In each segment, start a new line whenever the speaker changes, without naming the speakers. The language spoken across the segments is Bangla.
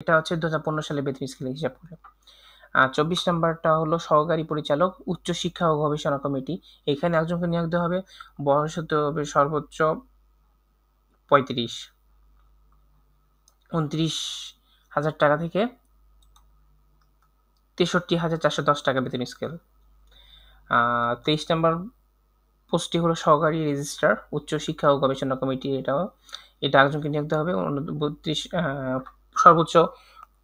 এটা হচ্ছে 2015 সালে বেতন স্কেল হিসাব করে। 24 নাম্বারটা হলো সহকারী পরিচালক, উচ্চশিক্ষা ও গবেষণা কমিটি। এখানে একজনকে নিয়োগ দেওয়া হবে। বয়স হতে হবে সর্বোচ্চ 35, 29,000 টাকা থেকে 63,410 টাকা বেতন স্কেল। 23 নাম্বার পোস্টটি হলো সহকারী রেজিস্ট্রার, উচ্চশিক্ষা ও গবেষণা কমিটি। এটা একজনকে নিয়োগ দেওয়া হবে। 32 সর্বোচ্চ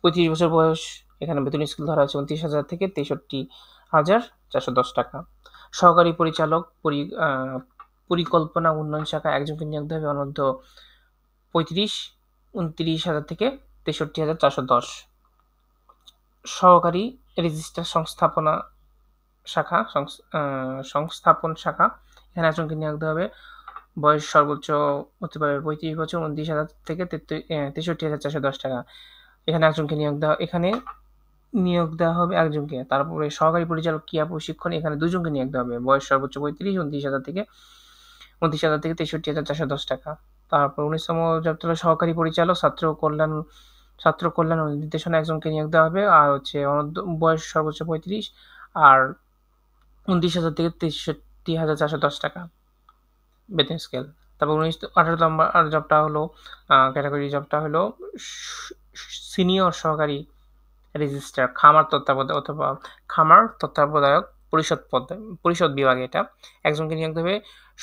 35 বছর বয়স। এখানে বেতন স্কেল ধরা হচ্ছে 29,000 থেকে 63,410 টাকা। সহকারী পরিচালক, পরিকল্পনা উন্নয়ন শাখা একজনকে নিয়োগ দেওয়া হবে। অনূর্ধ্ব 35, 29,000 থেকে 63,410। সহকারী রেজিস্ট্রার সংস্থাপন শাখা, এখানে একজনকে নিয়োগ দেওয়া হবে। বয়স সর্বোচ্চ হতে পারে 35 বছর, 29,000 থেকে 63,410 টাকা। এখানে নিয়োগ দেওয়া হবে একজনকে। তারপরে সহকারী পরিচালক ক্রীড়া প্রশিক্ষণ, এখানে 2 জনকে নিয়োগ দেওয়া হবে। বয়স সর্বোচ্চ 35, 29,000 থেকে 63,410 টাকা। তারপর 19তম জবটা হলো সহকারী পরিচালক ছাত্র কল্যাণ ও নির্দেশনা, একজনকে নিয়োগ দেওয়া হবে। আর হচ্ছে বয়স সর্বোচ্চ 35 আর 29,000 থেকে 63,410 টাকা বেতন স্কেল। তারপর 18 নম্বর জবটা হলো ক্যাটাগরি জবটা হলো সিনিয়র সহকারী রেজিস্ট্রার, খামার তত্ত্বাবধায়ক অথবা খামার তত্ত্বাবধায়ক পরিষদ বিভাগে। এটা একজনকে নিয়োগ দেবে।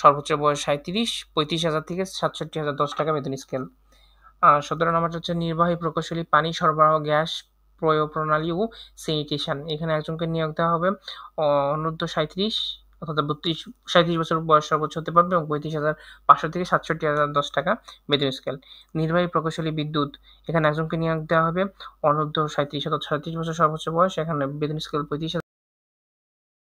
সর্বোচ্চ বয়স 37, 35,000 থেকে 67,010 টাকা বেতন স্কেল। 17 নম্বরটা হচ্ছে নির্বাহী প্রকৌশলী, পানি সরবরাহ, গ্যাস প্রণালী ও স্যানিটেশন। এখানে একজনকে নিয়োগ দেওয়া হবে। অনূর্ধ্ব 37 অর্থাৎ 37 বছর বয়স সর্বোচ্চ হতে পারবে এবং 35,500 থেকে 67,010 টাকা বেতন স্কেল। নির্বাহী প্রকৌশলী বিদ্যুৎ, এখানে একজনকে নিয়োগ দেওয়া হবে। অনূর্ধ্ব 37 অর্থাৎ 37 বছর সর্বোচ্চ বয়স। এখানে বেতন স্কেল 35,000